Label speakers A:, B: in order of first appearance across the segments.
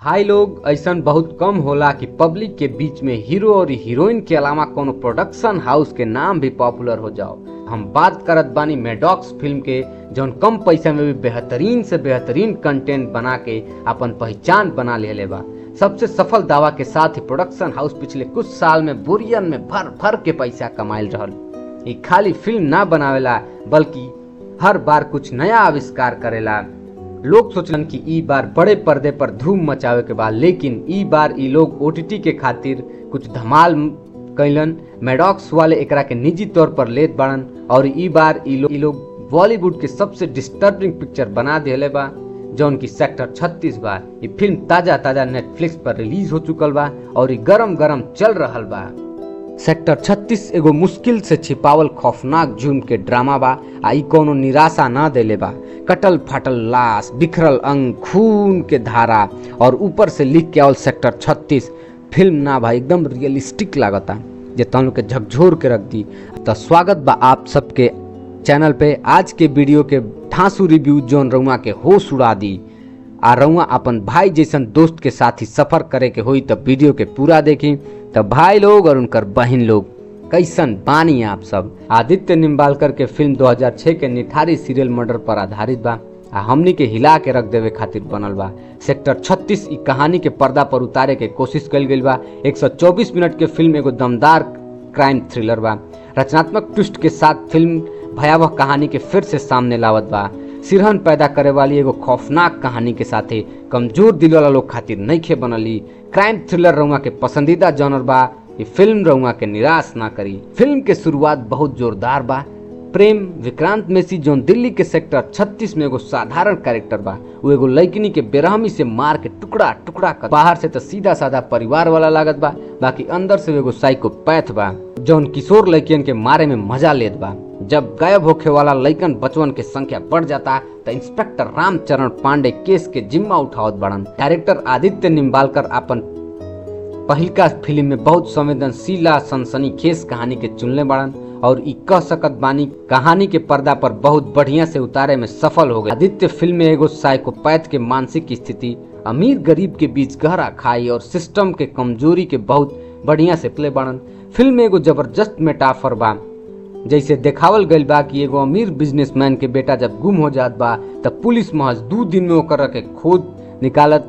A: हाई लोग ऐसन बहुत कम होला कि पब्लिक के बीच में हीरो और हीरोइन के अलावा कोनो प्रोडक्शन हाउस के नाम भी पॉपुलर हो जाओ। हम बात करत बानी मैडॉक्स फिल्म के, जौन कम पैसा में भी बेहतरीन से बेहतरीन कंटेंट बना के अपन पहचान बना लेले बा। सबसे सफल दावा के साथ ही प्रोडक्शन हाउस पिछले कुछ साल में बुरियन में भर भर के पैसा कमाइल रहल। ये खाली फिल्म ना बनावेला बल्कि हर बार कुछ नया आविष्कार करेला। लोग सोचलन कि ई बार बड़े पर्दे पर धूम मचावे के बाद, लेकिन ई बार ई लोग ओटीटी के खातिर कुछ धमाल कैलन। मैडॉक्स वाले एकरा के निजी तौर पर लेत बाड़न और ई बार ई लोग बॉलीवुड के सबसे डिस्टर्बिंग पिक्चर बना देले बा, जौन की सेक्टर 36 बा। ये फिल्म ताजा ताजा नेटफ्लिक्स पर रिलीज हो चुकल बा और गरम गरम चल रहल बा। सेक्टर 36 एगो मुश्किल से छिपावल खौफनाक जुर्म के ड्रामा बा। आई कोनो निराशा ना देले बा। कटल फाटल लाश, बिखरल अंग, खून के धारा और ऊपर से लिख के आवल सेक्टर 36 फिल्म ना भाई एकदम रियलिस्टिक लागता, जे तनु के झकझोर के रख दी। तो स्वागत बा आप सबके चैनल पे। आज के वीडियो के ठांसू रिव्यू जौन रउआ के होश उड़ा दी आ रउआ अपन भाई जैसन दोस्त के साथ ही सफर करे के होई तो वीडियो के पूरा देखी। तो भाई लोग और उनकर बहन लोग कैसन बानी आप सब। आदित्य निम्बालकर के फिल्म 2006 के निठारी सीरियल मर्डर पर आधारित बा आ हमनी के हिला के रख देवे खातिर बनल बा। सेक्टर 36 ई कहानी के पर्दा पर उतारे के कोशिश कल गई बा। 124 मिनट के फिल्म एगो दमदार क्राइम थ्रिलर बा। रचनात्मक ट्विस्ट के साथ फिल्म भयावह कहानी के फिर से सामने लावत बा। सिरहन पैदा करे वाली एगो खौफनाक कहानी के साथे कमजोर दिल वाला लोग खातिर नइखे बनली। क्राइम थ्रिलर रउआ के पसंदीदा जॉनर बा। ये फिल्म रउआ के निराश ना करी। फिल्म के शुरुआत बहुत जोरदार बा। प्रेम विक्रांत मेसी जौन दिल्ली के सेक्टर 36 में एगो साधारण कैरेक्टर बा, वो एगो लड़किनी के बेरहमी से मार के टुकड़ा टुकड़ा कर। बाहर से तो सीधा साधा परिवार वाला लागत बा, बाकी अंदर से एगो साइकोपैथ बा जौन किशोर लड़कियन के मारे में मजा लेत बा। जब गायब होखे वाला लड़कन बचवन के संख्या बढ़ जाता तो इंस्पेक्टर रामचरण पांडे केस के जिम्मा उठावत बड़न। डायरेक्टर आदित्य निम्बालकर अपन पहिलका फिल्म में बहुत संवेदनशील सनसनीखेज कहानी के चुनले बड़न और ई कह सकत बानी कहानी के पर्दा पर बहुत बढ़िया से उतारे में सफल हो गए। आदित्य फिल्म में एगो साइकोपैथ के मानसिक स्थिति, अमीर गरीब के बीच गहरा खाई और सिस्टम के कमजोरी के बहुत बढ़िया से प्ले बड़न। फिल्म में एगो जबरदस्त मेटाफर बा, जैसे देखावल गइल बा कि एगो अमीर बिजनेसमैन के बेटा जब गुम हो जात बा तब पुलिस महज 2 दिन में ओकर के खोज निकालत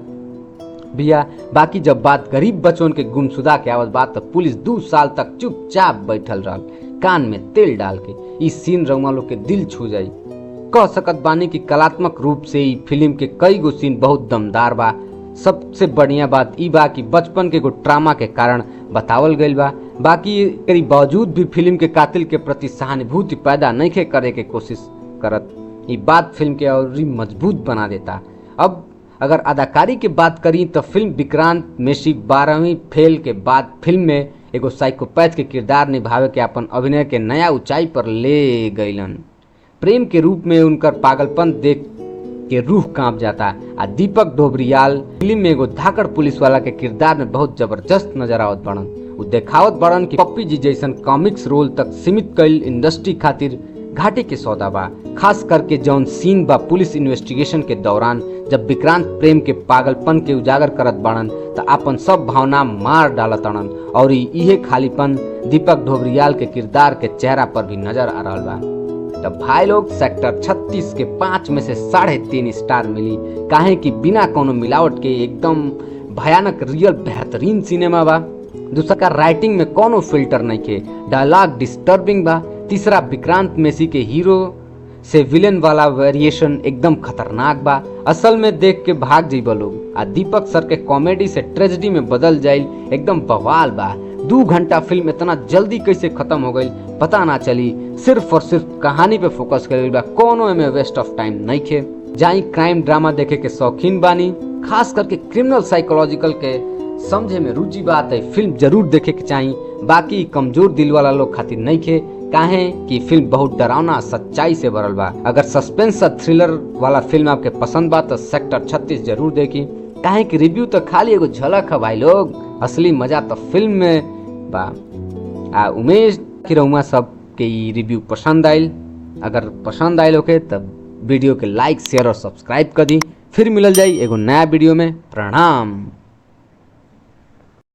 A: बिया। बाकी जब बात गरीब बच्चों के गुमशुदा के आवत बा तब पुलिस 2 साल तक चुपचाप बैठल रहल, कान में तेल डाल के। इस सीन रउआ लोग के दिल छू जाई। कह सकत बानी कि कलात्मक रूप से ई फिल्म के कई गो सीन बहुत दमदार बा। सबसे बढ़िया बात ई बा कि बचपन के एगो ट्रामा के कारण बतावल गइल बा। बाकी एकरी बावजूद भी फिल्म के कातिल के प्रति सहानुभूति पैदा नहीं करे के कोशिश करत। ये बात फिल्म के और मजबूत बना देता। अब अगर अदाकारी की बात करी तो फिल्म विक्रांत मेसी 12वीं फेल के बाद फिल्म में एगो साइकोपैथ के किरदार निभावे के अपन अभिनय के नया ऊंचाई पर ले गईलन। प्रेम के रूप में उनकर पागलपन देख के रूह कांप जाता। आ दीपक डोबरियाल फिल्म में एगो धाकड़ पुलिस वाला के किरदार में बहुत जबरदस्त नजर आवत बड़न। वो देखावत बड़न कि पप्पी जी जैसन कॉमिक्स रोल तक सीमित कईल इंडस्ट्री खातिर घाटे के सौदा बा। खास करके जौन सीन बा पुलिस इन्वेस्टिगेशन के दौरान, जब विक्रांत प्रेम के पागलपन के उजागर करत बाड़न तो अपन सब भावना मार डालत अड़न और इहे खालीपन दीपक डोबरियाल के किरदार के चेहरा पर भी नजर आ रहा बा। तो भाई लोग सेक्टर 36 के 5 में से 3.5 स्टार मिली, काहे कि बिना कोनो मिलावट के एकदम भयानक रियल बेहतरीन सिनेमा बा। दूसरा का राइटिंग में कोनो फिल्टर नहीं के, डायलॉग डिस्टर्बिंग बा। तीसरा विक्रांत मेसी के हीरो से विलेन वाला वेरिएशन एकदम खतरनाक बा, असल में देख के भाग जाइबा लोग। आ दीपक सर के कॉमेडी से ट्रेजेडी में बदल जाइल एकदम बवाल बा। 2 घंटा फिल्म इतना जल्दी कैसे खत्म हो गई पता ना चली। सिर्फ और सिर्फ कहानी पे फोकस करेल बा, कोनो में वेस्ट ऑफ टाइम नहीं खे। जाई क्राइम ड्रामा देखे के शौकीन बानी, खास करके क्रिमिनल साइकोलॉजिकल के समझे में रुचि बात है, फिल्म जरूर देखे के चाहिए। बाकी कमजोर दिल वाला लोग खातिर नहीं खे, काहे कि फिल्म बहुत डरावना सच्चाई से भरल बा। अगर सस्पेंस थ्रिलर वाला फिल्म आपके पसंद बा तो सेक्टर 36 जरूर देखी, काहे कि रिव्यू तो खाली एगो झलक है भाई लोग, असली मजा तो फिल्म में बा। उमेश की रउआ सब के ई रिव्यू पसंद आयल। अगर पसंद आयल होके तब वीडियो के लाइक शेयर और सब्सक्राइब कर दी। फिर मिलल जाई एगो नया वीडियो में। प्रणाम।